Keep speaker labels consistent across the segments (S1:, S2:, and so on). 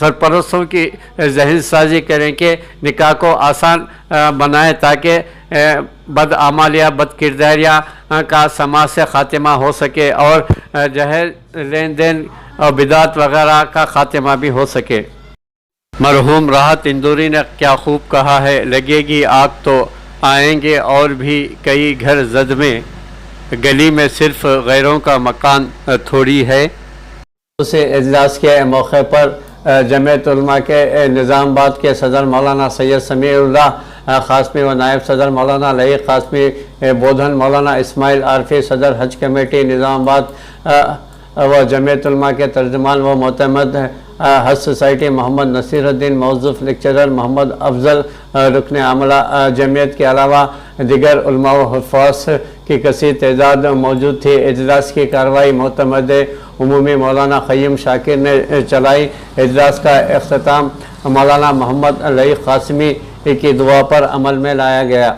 S1: سرپرستوں کی ذہن سازی کریں کہ نکاح کو آسان بنائیں تاکہ بدعمالیاں بد کرداریاں کا سماج سے خاتمہ ہو سکے اور جہیز لین دین اور بدعت وغیرہ کا خاتمہ بھی ہو سکے۔ مرحوم راحت اندوری نے کیا خوب کہا ہے، لگے گی آگ تو آئیں گے اور بھی کئی گھر زد میں، گلی میں صرف غیروں کا مکان تھوڑی ہے۔ اسے اجلاس کے موقع پر جمعیت علماء کے نظام آباد کے صدر مولانا سید سمیع اللہ قاسمی و نائب صدر مولانا لئیق قاسمی بودھن، مولانا اسماعیل عارفی صدر حج کمیٹی نظام آباد و جمعیت علماء کے ترجمان و معتمد حج سوسائٹی محمد نصیر الدین، موظف لیکچرر محمد افضل، رکن عملہ جمعیت کے علاوہ دیگر علماء و حفاظ کی کثیر تعداد موجود تھی۔ اجلاس کی کارروائی معتمد عمومی مولانا قیم شاکر نے چلائی۔ اجلاس کا اختتام مولانا محمد لئیق قاسمی کی دعا پر عمل میں لایا گیا۔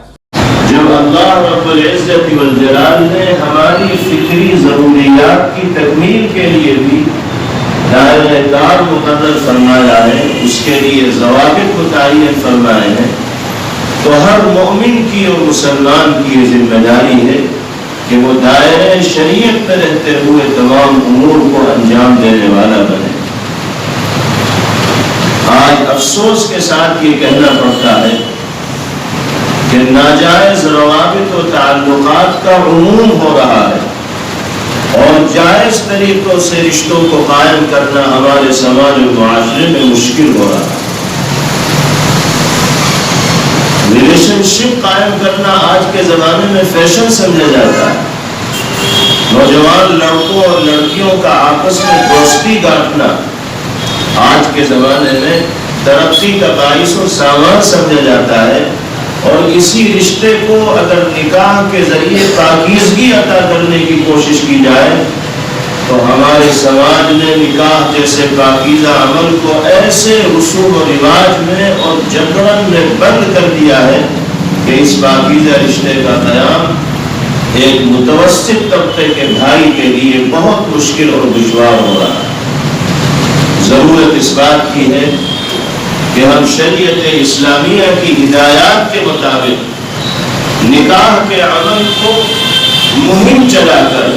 S2: جب اللہ رب العزت والجلال نے ہماری فکری ضروریات کی تکمیل کے لیے بھی دائرہ کار مقرر فرمایا ہے، اس کے لیے ضوابط متعین فرمائے ہیں، تو ہر مومن کی اور مسلمان کی یہ ذمہ داری ہے کہ وہ دائرہ شریعت میں رہتے ہوئے تمام امور کو انجام دینے والا بنے۔ آج افسوس کے ساتھ یہ کہنا پڑتا ہے کہ ناجائز روابط و تعلقات کا عموم ہو رہا ہے اور جائز طریقوں سے رشتوں کو قائم کرنا ہمارے سماج و معاشرے میں مشکل ہو رہا ہے۔ ریلیشن شپ قائم کرنا آج کے زمانے میں فیشن سمجھا جاتا ہے۔ نوجوان لڑکوں اور لڑکیوں کا آپس میں دوستی گاٹھنا آج کے زمانے میں ترقی کا باعث و سامان سمجھا جاتا ہے، اور اسی رشتے کو اگر نکاح کے ذریعے پاکیزگی عطا کرنے کی کوشش کی جائے تو ہمارے سماج نے نکاح جیسے پاکیزہ عمل کو ایسے رسوم و رواج میں اور جبرن میں بند کر دیا ہے کہ اس پاکیزہ رشتے کا قیام ایک متوسط طبقے کے بھائی کے لیے بہت مشکل اور دشوار ہو رہا ہے۔ ضرورت اس بات کی ہے کہ ہم شریعت اسلامیہ کی ہدایات کے مطابق نکاح کے عمل کو مہم چلا کر،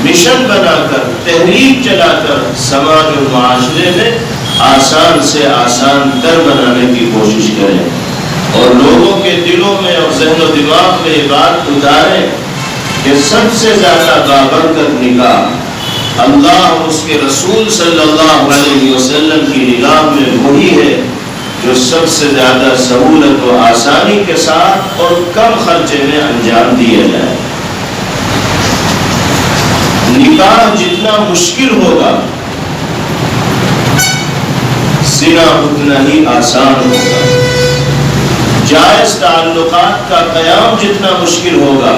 S2: مشن بنا کر، تحریک چلا کر سماج و معاشرے میں آسان سے آسان تر بنانے کی کوشش کریں اور لوگوں کے دلوں میں اور ذہن و دماغ میں یہ بات اتاریں کہ سب سے زیادہ بابرکت نکاح اللہ اور اس کے رسول صلی اللہ علیہ وسلم کی نگاہ میں وہی ہے جو سب سے زیادہ سہولت و آسانی کے ساتھ اور کم خرچے میں انجام دیا جائے۔ نکاح جتنا مشکل ہوگا زنا اتنا ہی آسان ہوگا، جائز تعلقات کا قیام جتنا مشکل ہوگا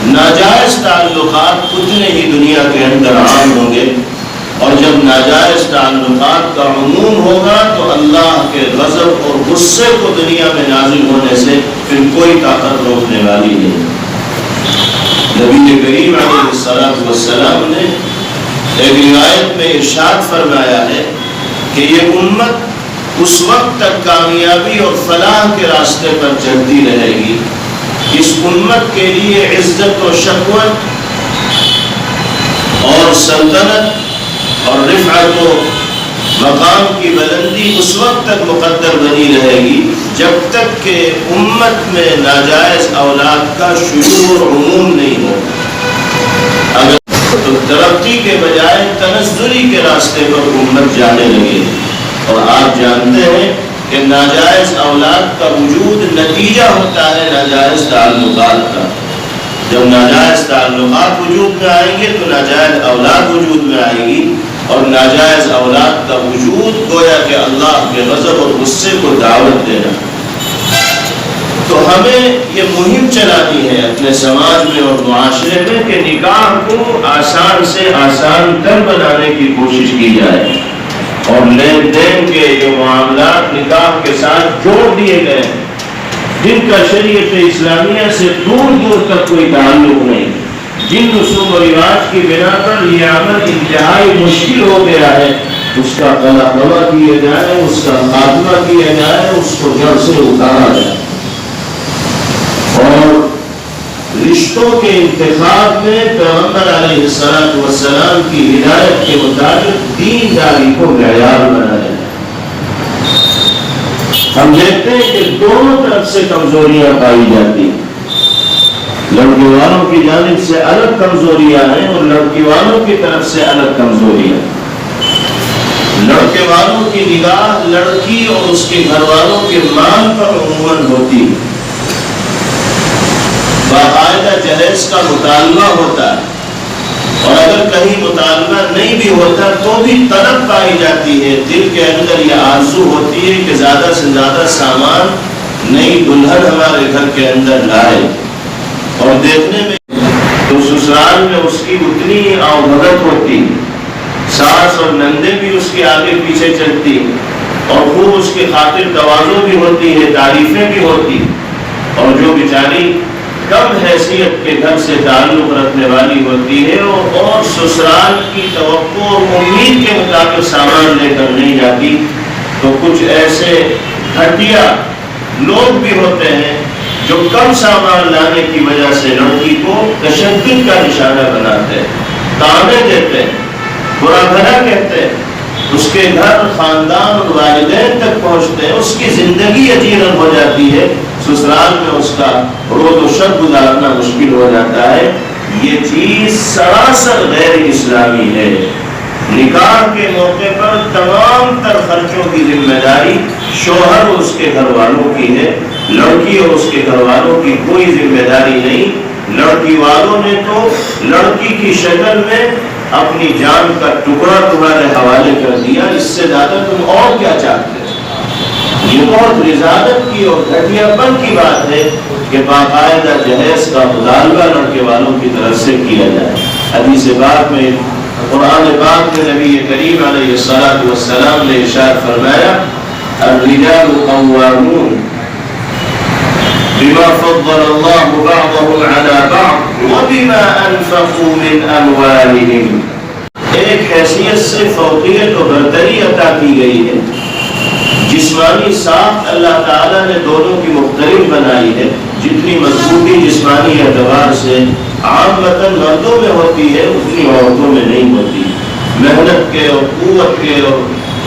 S2: ناجائز تعلقات اتنے ہی دنیا کے اندر عام ہوں گے، اور جب ناجائز تعلقات کا عموم ہوگا تو اللہ کے غضب اور غصے کو دنیا میں نازل ہونے سے پھر کوئی طاقت روکنے والی نہیں۔ نبی کریم علیہ السلام نے ایک روایت میں ارشاد فرمایا ہے کہ یہ امت اس وقت تک کامیابی اور فلاح کے راستے پر چلتی رہے گی، اس امت کے لیے عزت و شکوت اور سلطنت اور رفعت و مقام کی بلندی اس وقت تک مقدر بنی رہے گی جب تک کہ امت میں ناجائز اولاد کا شیوع اور عموم نہیں ہو۔ اگر تو ترقی کے بجائے تنزلی کے راستے پر امت جانے لگے، اور آپ جانتے ہیں کہ ناجائز اولاد کا وجود نتیجہ ہوتا ہے ناجائز تعلقات کا۔ جب ناجائز تعلقات وجود میں آئیں گے تو ناجائز اولاد وجود میں آئے گی، اور ناجائز اولاد کا وجود گویا کہ اللہ کے غضب اور غصے کو دعوت دینا۔ تو ہمیں یہ مہم چلانی ہے اپنے سماج میں اور معاشرے میں کہ نکاح کو آسان سے آسان تر بنانے کی کوشش کی جائے، اور لین دین کے جو معاملات نکاح کے ساتھ جوڑ دیے گئے ہیں جن کا شریعت اسلامیہ سے دور دور تک کوئی تعلق نہیں، جن رسوم و رواج کی بنا پر یہ عمل انتہائی مشکل ہو گیا ہے، اس کا قلعہ کیا جائے، اس کا خاتمہ کیا جائے، اس کو جڑ سے اتارا جائے۔ اور رشتوں کے انتخاب میں پیغمبر علیہ السلام کی ہدایت کے مطابق دینداری کو معیار بنایا جائے۔ ہم دیکھتے ہیں کہ دونوں طرف سے کمزوریاں پائی جاتی ہیں، لڑکی والوں کی جانب سے الگ کمزوریاں ہیں اور لڑکی والوں کی طرف سے الگ کمزوریاں۔ لڑکے والوں کی نگاہ لڑکی اور اس کے گھر والوں کے مال پر عموماً ہوتی ہے، باقاعدہ جہیز کا مطالبہ ہوتا ہے، اور اگر کہیں مطالبہ نہیں بھی ہوتا تو بھی طلب پائی جاتی ہے، دل کے اندر یہ آرزو ہوتی ہے کہ زیادہ سے زیادہ سامان نئی دلہن ہمارے گھر کے اندر لائے، اور دیکھنے میں تو سسرال میں اس کی اتنی آؤ ہوتی، ساس اور نندے بھی اس کے آگے پیچھے چلتی، اور خوب اس کی خاطر تواضع بھی ہوتی ہے، تعریفیں بھی ہوتی، اور جو بیچاری کم حیثیت کے گھر سے تعلق رکھنے والی ہوتی ہے اور سسرال کی توقع اور امید کے مطابق سامان لے کر نہیں جاتی، تو کچھ ایسے گھٹیا لوگ بھی ہوتے ہیں جو کم سامان لانے کی وجہ سے لڑکی کو تشدد کا نشانہ بناتے ہیں، تانے دیتے ہیں، برا بھلا کہتے ہیں، اس کے گھر خاندان اور والدین تک پہنچتے ہیں، اس کی زندگی اجیرن ہو جاتی ہے، سسرال میں اس کا روز و شب گزارنا مشکل ہو جاتا ہے۔ یہ چیز سراسر غیر اسلامی ہے۔ نکاح کے موقع پر تمام تر خرچوں کی ذمہ داری شوہر اور اس کے گھر والوں کی ہے، لڑکی اور اس کے گھر والوں کی کوئی ذمہ داری نہیں۔ لڑکی والوں نے تو لڑکی کی شکل میں اپنی جان کا ٹکڑا تمہارے حوالے کر دیا، اس سے زیادہ تم اور کیا چاہتے ہو؟ یہ بہت رضاعت کی اور گھٹیا پن کی بات ہے کہ باقاعدہ جہیز کا مطالبہ لڑکے والوں کی طرف سے کیا جائے۔ حدیث پاک میں، قرآن پاک میں نبی کریم علیہ السلام نے ارشاد فرمایا، الرجال قوامون بما فضل اللہ بعضهم على بعض وبما انفقوا من اموالهم۔ ایک حیثیت سے فوقیت و برتری عطا کی گئی ہے، جسمانی ساخت اللہ تعالیٰ نے دونوں کی مختلف بنائی ہے، جتنی مضبوطی جسمانی اعتبار سے عامةً مردوں میں ہوتی ہے اتنی عورتوں میں نہیں ہوتی۔ محنت کے اور قوت کے اور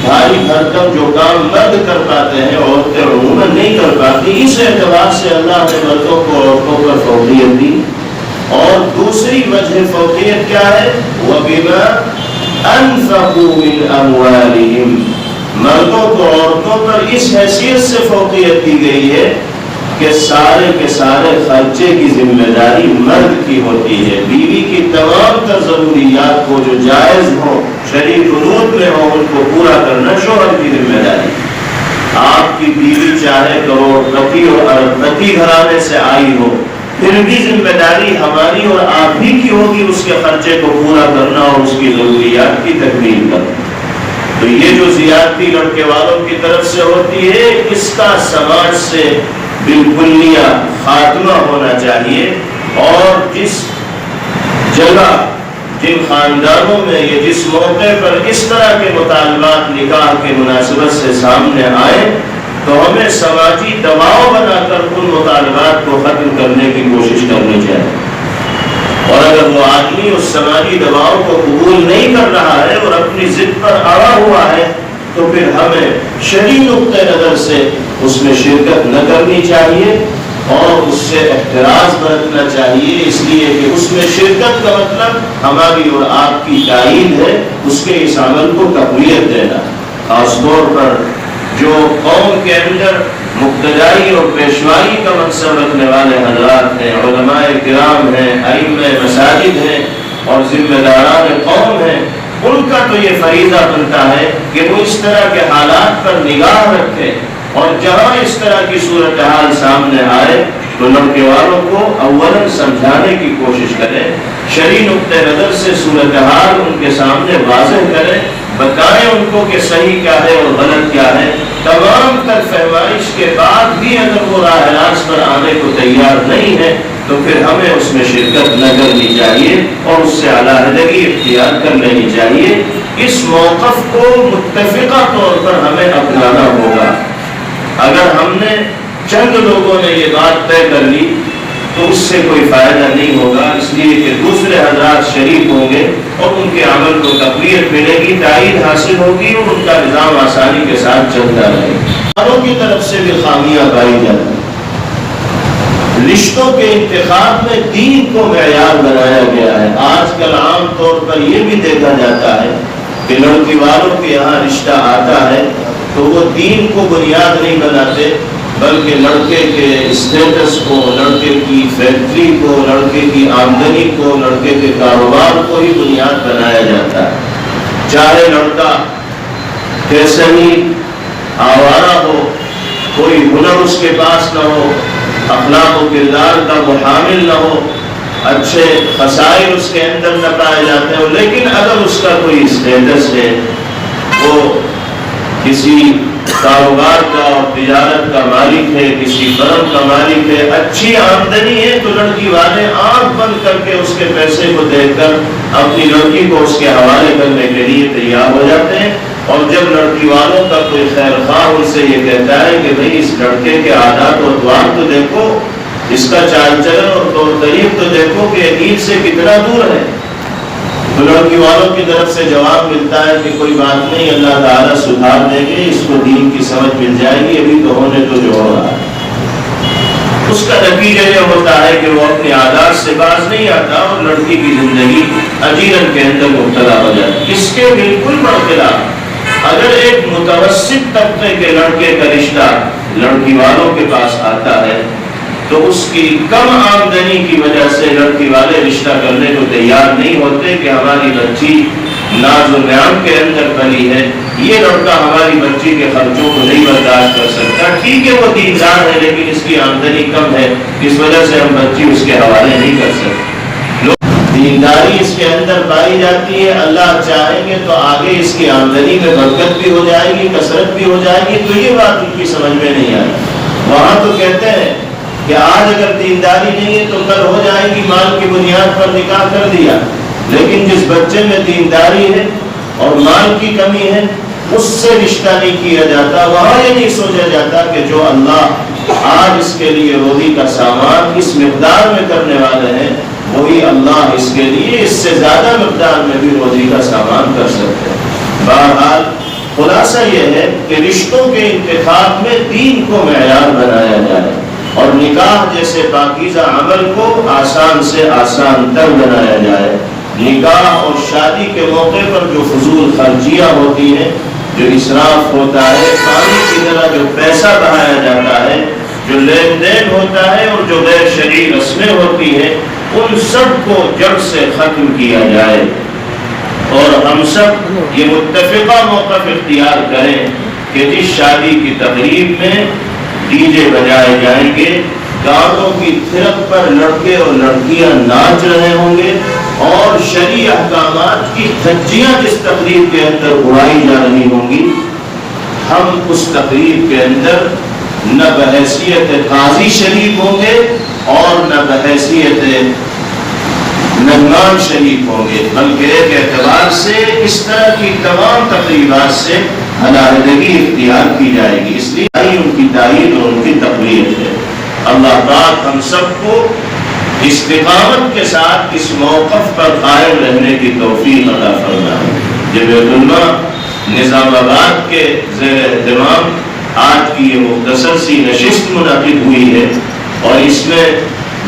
S2: بھاری بھرکم جو کام مرد کر پاتے ہیں عورتیں عموماً نہیں کر پاتی، اس اعتبار سے اللہ نے مردوں کو عورتوں پر فوقیت دی۔ اور دوسری وجہ فوقیت کیا ہے؟ وَبِمَا أَنفَقُوا مِنْ أَمْوَالِهِمْ، مردوں کو عورتوں پر اس حیثیت سے فوقیت دی گئی ہے کہ سارے کے سارے خرچے کی ذمہ داری مرد کی ہوتی ہے۔ بیوی کی تمام تر ضروریات کو جو جائز ہو، شرعی حدود میں ہو، ان کو پورا کرنا شوہر کی ذمہ داری۔ آپ کی بیوی چاہے کروڑ پتی اور ارب پتی گھرانے سے آئی ہو، پھر بھی ذمہ داری ہماری اور آپ ہی کی ہوگی اس کے خرچے کو پورا کرنا اور اس کی ضروریات کی تکمیل کرنا۔ تو یہ جو زیادتی لڑکے والوں کی طرف سے ہوتی ہے، اس کا سماج سے بالکلیہ خاتمہ ہونا چاہیے، اور جس جگہ، جن خاندانوں میں یا جس موقع پر اس طرح کے مطالبات نکاح کے مناسبت سے سامنے آئے تو ہمیں سماجی دباؤ بنا کر ان مطالبات کو ختم کرنے کی کوشش کرنی چاہیے۔ اور اگر وہ آدمی اس سماجی دباؤ کو قبول نہیں کر رہا ہے اور اپنی ضد پر اڑا ہوا ہے تو پھر ہمیں شرعی نقطہ نظر سے اس میں شرکت نہ کرنی چاہیے اور اس سے احتراز برتنا چاہیے، اس لیے کہ اس میں شرکت کا مطلب ہماری اور آپ کی تائید ہے، اس کے اس عمل کو تقویت دینا۔ خاص طور پر جو قوم کے اندر مقتدائی اور پیشوائی کا منصب رکھنے والے حضرات ہیں، علماء کرام ہیں، ائمہ مساجد ہیں اور ذمہ داران قوم ہیں، ان کا تو یہ فریضہ بنتا ہے کہ وہ اس طرح کے حالات پر نگاہ رکھیں، اور جہاں اس طرح کی صورتحال سامنے آئے تو لڑکے والوں کو اولاً سمجھانے کی کوشش کریں، شرعی نقطہ نظر سے صورتحال ان کے سامنے واضح کریں، بتائیں ان کو کہ صحیح کیا ہے اور غلط کیا ہے، تمام تر فہمائش کے بعد بھی اگر وہ راہ راست پر آنے کو تیار نہیں ہے تو پھر ہمیں اس میں شرکت نہ کرنی چاہیے اور اس سے علیحدگی اختیار کر لینی چاہیے۔ اس موقف کو متفقہ طور پر ہمیں اپنانا ہوگا۔ اگر ہم نے چند لوگوں نے یہ بات طے کر لی تو اس سے کوئی فائدہ نہیں ہوگا، اس لیے کہ دوسرے حضرات شریک ہوں گے اور ان کے عمل کو تقویت ملے گی، تائید حاصل ہوگی اور ان کا نظام آسانی کے ساتھ چلتا رہے گا۔ والوں کی طرف سے بھی خامیاں پائی جاتی ہیں۔ رشتوں کے انتخاب میں دین کو معیار بنایا گیا ہے۔ آج کل عام طور پر یہ بھی دیکھا جاتا ہے کہ لڑکی والوں کے یہاں رشتہ آتا ہے تو وہ دین کو بنیاد نہیں بناتے بلکہ لڑکے کے اسٹیٹس کو، لڑکے کی فیکٹری کو، لڑکے کی آمدنی کو، لڑکے کے کاروبار کو ہی بنیاد بنایا جاتا ہے۔ چاہے لڑکا کیسے ہی آوارہ ہو، کوئی ہنر اس کے پاس نہ ہو، اخلاق و کردار کا وہ حامل نہ ہو، اچھے خصائل اس کے اندر نہ پائے جاتے ہو، لیکن اگر اس کا کوئی اسٹیٹس ہے، وہ کسی کاروبار کا اور تجارت کا مالک ہے، کسی فرم کا مالک ہے، اچھی آمدنی ہے، تو لڑکی والے آنکھ بند کر کے اس کے پیسے کو دیکھ کر اپنی لڑکی کو اس کے حوالے کرنے کے لیے تیار ہو جاتے ہیں۔ اور جب لڑکی والوں کا کوئی خیر خواہ ان سے یہ کہتا ہے کہ بھئی اس لڑکے کے عادات و اطوار تو دیکھو، اس کا چال چلن اور طور طریق تو دیکھو کہ دین سے کتنا دور ہے، تو لڑکی والوں کی طرف سے جواب ملتا ہے کہ کوئی بات نہیں، اللہ تعالیٰ سدھار دیں گے، اس کو دین کی سمجھ مل جائے گی، ابھی تو ہونے تو جو ہو رہا ہے۔ اس کا نتیجہ یہ ہوتا ہے کہ وہ اپنے عادات سے باز نہیں آتا اور لڑکی کی زندگی اجیرن کے اندر مبتلا ہو جاتی ہے۔ اس کے بالکل برخلاف اگر ایک متوسط طبقے کے لڑکے کا رشتہ لڑکی والوں کے پاس آتا ہے تو اس کی کم آمدنی کی وجہ سے لڑکی والے رشتہ کرنے کو تیار نہیں ہوتے کہ ہماری بچی ناز و نعم کے اندر پلی ہے، یہ لڑکا ہماری بچی کے خرچوں کو نہیں برداشت کر سکتا، ٹھیک ہے وہ دیندار ہے لیکن اس کی آمدنی کم ہے، اس وجہ سے ہم بچی اس کے حوالے نہیں کر سکتے۔ دینداری اس کے اندر پائی جاتی ہے، اللہ چاہیں گے تو آگے اس کی آمدنی میں برکت بھی ہو جائے گی، کثرت بھی ہو جائے گی، تو یہ بات ان کی سمجھ میں نہیں آئی۔ وہاں تو کہتے ہیں کہ آج اگر دینداری نہیں ہے تو کل ہو جائے گی، مال کی بنیاد پر نکاح کر دیا، لیکن جس بچے میں دینداری ہے اور مال کی کمی ہے اس سے رشتہ نہیں کیا جاتا۔ وہاں یہ نہیں سوچا جاتا کہ جو اللہ آج اس کے لیے روزی کا سامان اس مقدار میں کرنے والے ہیں وہی اللہ اس کے لیے اس سے زیادہ مقدار میں بھی روزی کا سامان کر سکتے ہیں۔ بہرحال خلاصہ یہ ہے کہ رشتوں کے انتخاب میں دین کو معیار بنایا جائے اور نکاح جیسے پاکیزہ عمل کو آسان سے آسان تر بنایا جائے۔ نکاح اور شادی کے موقع پر جو فضول خرچیاں ہوتی ہیں، جو اسراف ہوتا ہے، پانی کی طرح جو پیسہ بہایا جاتا ہے، جو لین دین ہوتا ہے اور جو غیر شرعی رسمیں ہوتی ہیں، ان سب کو جڑ سے ختم کیا جائے اور ہم سب یہ متفقہ موقف اختیار کریں کہ جس شادی کی تقریب میں ڈی جے بجائے جائیں گے، گانوں کی تھرک پر لڑکے اور لڑکیاں ناچ رہے ہوں گے اور شرعی احکامات کی دھجیاں جس تقریب کے اندر اڑائی جا رہی ہوں گی، ہم اس تقریب کے اندر نہ بحیثیت قاضی شریک ہوں گے اور نہ بحیثیت مہمان شریک ہوں گے، بلکہ ایک اعتبار سے اس طرح کی تمام تقریبات سے علیحدگی اختیار کی جائے گی، اس لیے ان کی تائید اور ان کی تقویت ہے۔ اللہ پاک ہم سب کو استقامت کے ساتھ اس موقف پر قائم رہنے کی توفیق عطا فرمائے۔ جامعۃ علماء نظام آباد کے زیر اہتمام آج کی یہ مختصر سی نشست منعقد ہوئی ہے اور اس میں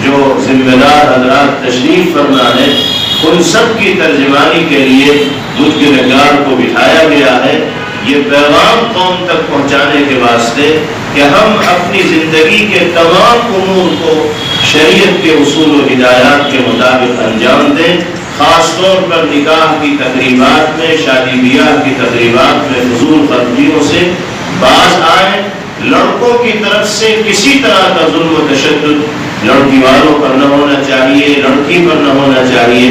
S2: جو ذمہ دار حضرات تشریف فرما ہے ان سب کی ترجمانی کے لیے مجھ کے نگار کو بٹھایا گیا ہے، یہ پیغام قوم تک پہنچانے کے واسطے کہ ہم اپنی زندگی کے تمام امور کو شریعت کے اصول و ہدایات کے مطابق انجام دیں، خاص طور پر نکاح کی تقریبات میں، شادی بیاہ کی تقریبات میں فضول خرچیوں سے باز آئیں۔ لڑکوں کی طرف سے کسی طرح کا ظلم و تشدد لڑکی والوں پر نہ ہونا چاہیے، لڑکی پر نہ ہونا چاہیے،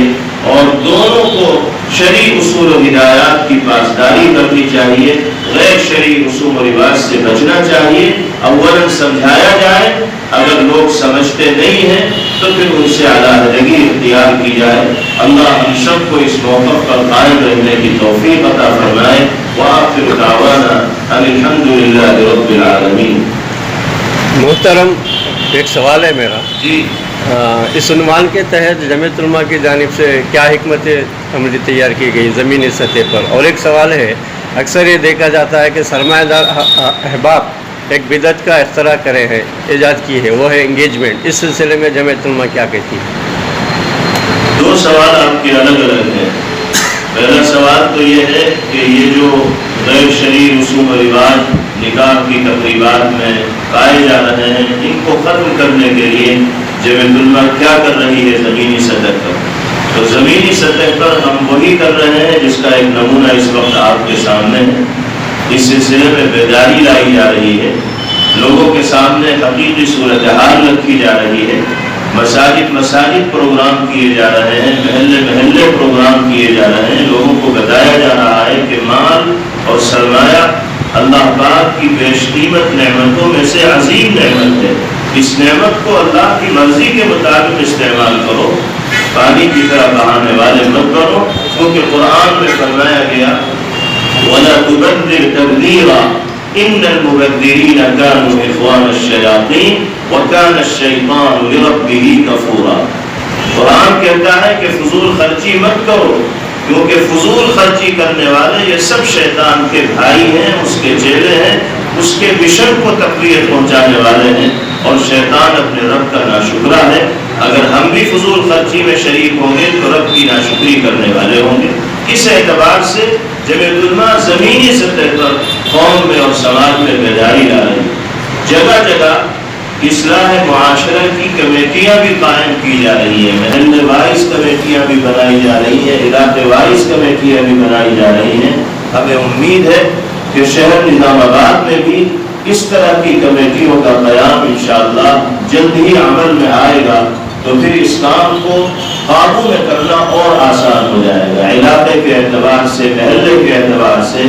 S2: اور دونوں کو شرعی اصول و ہدایات کی پاسداری کرنی چاہیے۔ غیر غیر شرعی رسوم و رواج سے بچنا چاہیے. اولاً سمجھایا جائے، اگر لوگ سمجھتے نہیں ہیں تو پھر ان سے علیحدگی اختیار کی جائے. اللہ ہم سب کو اس موقف پر قائم رہنے کی توفیق عطا فرمائے. وآخر دعوانا ان الحمدللہ رب العالمین.
S1: محترم، ایک سوال ہے میرا.
S2: جی،
S1: اس عنوان کے تحت جمعیت علماء کی جانب سے کیا حکمت عملی تیار کی گئی زمینی سطح پر؟ اور ایک سوال ہے، اکثر یہ دیکھا جاتا ہے کہ سرمایہ دار احباب ایک بدعت کا اختراع کرے ہیں، ایجاد کی ہے، وہ ہے انگیجمنٹ. اس سلسلے میں جمعیت علماء کیا کہتی ہے؟
S2: دو سوال آپ کے الگ الگ ہیں. پہلا سوال تو یہ ہے کہ یہ جو غیر شرعی رسوم و رواج نکاح کی تقریبات میں پائے جا رہے ہیں، ان کو ختم کرنے کے لیے جمعیت علماء کیا کر رہی ہے زمینی سطح پر. تو زمینی سطح پر ہم وہی کر رہے ہیں جس کا ایک نمونہ اس وقت آپ کے سامنے ہے. اس سلسلے میں بیداری لائی جا رہی ہے، لوگوں کے سامنے حقیقی صورتحال رکھی جا رہی ہے. مساجد پروگرام کیے جا رہے ہیں، محلے پروگرام کیے جا رہے ہیں. لوگوں کو بتایا جا رہا ہے کہ مال اور سرمایہ اللہ پاک کی بیش قیمت نعمتوں میں سے عظیم نعمت ہے. اس نعمت کو اللہ کی مرضی کے مطابق استعمال کرو، پانی کی طرح بہانے والے مت بنو. کیونکہ قرآن میں فرمایا گیا وَلَا تُبَذِّرْ تَبْذِيرًا إِنَّ الْمُبَذِّرِينَ كَانُوا إِخْوَانَ الشَّيَاطِينِ وَكَانَ الشَّيْطَانُ لِرَبِّهِ كَفُورًا. قرآن کہتا ہے کہ فضول خرچی مت کرو، کیونکہ فضول خرچی کرنے والے یہ سب شیطان کے بھائی ہیں، اس کے چیلے ہیں، اس کے مشن کو تقویت پہنچانے والے ہیں، اور شیطان اپنے رب کا ناشکرا ہے. اگر ہم بھی فضول خرچی میں شریک ہوں گے تو رب کی ناشکری کرنے والے ہوں گے. اس اعتبار سے جمعیت علماء زمینی سطح پر قوم میں اور سماج میں بیداری لا رہی ہے. جگہ جگہ اصلاح معاشرہ کی کمیٹیاں بھی قائم کی جا رہی ہیں، محلے وائز کمیٹیاں بھی بنائی جا رہی ہیں، علاقے وائز کمیٹیاں بھی بنائی جا رہی ہیں. ہمیں امید ہے کہ شہر نظام آباد میں بھی اس طرح کی کمیٹیوں کا قیام انشاءاللہ جلد ہی عمل میں آئے گا، تو پھر اس کام کو قابو میں کرنا اور آسان ہو جائے گا. علاقے کے اعتبار سے، محلے کے اعتبار سے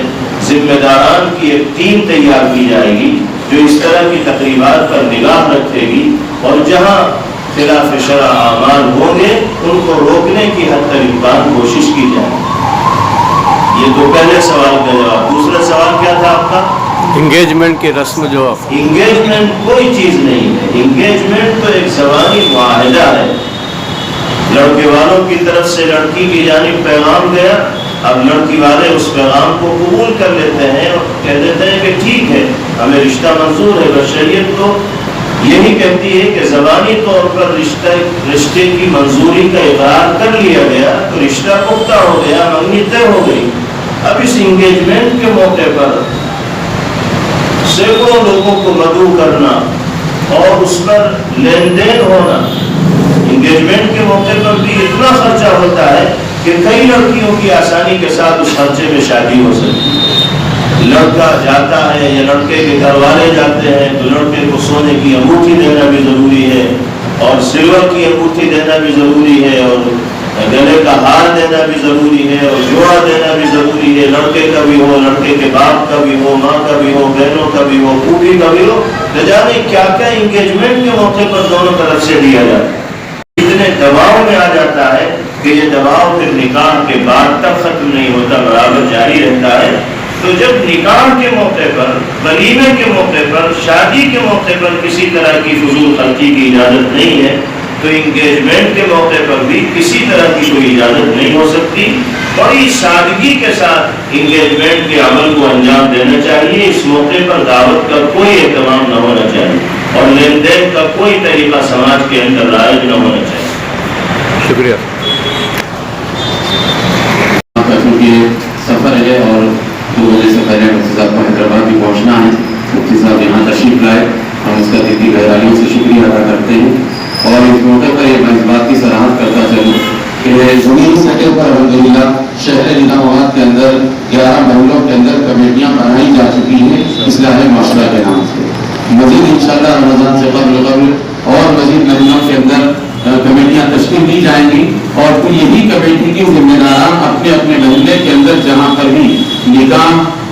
S2: ذمہ داران کی ایک ٹیم تیار کی جائے گی جو اس طرح کی تقریبات پر نگاہ رکھے گی، اور جہاں خلاف شرع اعمال ہوں گے ان کو روکنے کی حد تک امکان کوشش کی جائے. یہ تو پہلے سوال کا جواب. دوسرا سوال کیا تھا آپ کا؟
S1: انگیجمنٹ کی رسم جو
S2: انگیجمنٹ کوئی چیز نہیں ہے. انگیجمنٹ تو ایک زبانی معاہدہ ہے. لڑکے والوں کی طرف سے لڑکی کی جانب پیغام گیا، اب لڑکی والے اس پیغام کو قبول کر لیتے ہیں اور کہہ دیتے ہیں کہ ٹھیک ہے، ہمیں رشتہ منظور ہے. بشریت تو یہی کہتی ہے کہ زبانی طور پر رشتے کی منظوری کا اقرار کر لیا گیا تو رشتہ پختہ ہو گیا، منگنی طے ہو گئی. اب اس انگیجمنٹ کے موقع پر سینکڑوں لوگوں کو مدعو کرنا اور اس پر لین دین ہونا، انگیجمنٹ کے موقع پر بھی اتنا خرچہ ہوتا ہے کہ کئی لڑکیوں کی آسانی کے ساتھ اس خرچے میں شادی ہو سکتی ہے. لڑکا جاتا ہے یا لڑکے کے گھر والے جاتے ہیں تو لڑکے کو سونے کی انگوٹھی دینا بھی ضروری ہے، اور سلور کی انگوٹھی دینا بھی ضروری ہے، اور گلے کا ہار دینا بھی ضروری ہے، اور جوڑا دینا بھی ضروری ہے. لڑکے کا بھی ہو، لڑکے کے باپ کا بھی ہو، ماں کا بھی ہو، بہنوں کا بھی ہو، پھوپھی کا بھی ہو، نہ جانے کیا کیا انگیجمنٹ کے موقع پر دونوں طرف سے دیا جاتا ہے. اتنے دباؤ میں آ جاتا ہے کہ یہ دباؤ پھر نکاح کے بعد تک ختم نہیں ہوتا، برابر جاری رہتا ہے. تو جب نکاح کے موقع پر، ولیمے کے موقع پر، شادی کے موقع پر کسی طرح کی فضول خرچی کی اجازت نہیں ہے، تو انگیجمنٹ کے موقع پر بھی کسی طرح کی کوئی اجازت نہیں ہو سکتی. بڑی سادگی کے ساتھ انگیجمنٹ کے عمل کو انجام دینا چاہیے. اس موقع پر دعوت کا کوئی اہتمام نہ ہونا چاہیے اور لین دین کا کوئی طریقہ سماج کے اندر رائج نہ ہونا چاہیے.
S1: شکریہ.
S3: سفر ہے اور 2 بجے سے پہلے مفتی صاحب کو حیدرآباد بھی پہنچنا ہے. مفتی صاحب یہاں تشریف لائے، ہم اس کا دلی گہرائیوں سے شکریہ ادا کرتے ہیں. اور اس موقع پر میں اس بات کی سراہد کرتا چلوں کہ زمینی سطح پر الحمدللہ شہر نظام آباد کے اندر 11 محلوں کے اندر کمیٹیاں بنائی جا چکی ہیں اصلاح معاشرہ کے نام سے. مزید انشاءاللہ رمضان سے قبل اور مزید مہینوں کے اندر کمیٹیاں تشکیل دی جائیں گی، اور پھر یہی کمیٹی کے ذمہ داران اپنے اپنے محلے کے اندر جہاں پر بھی نکاح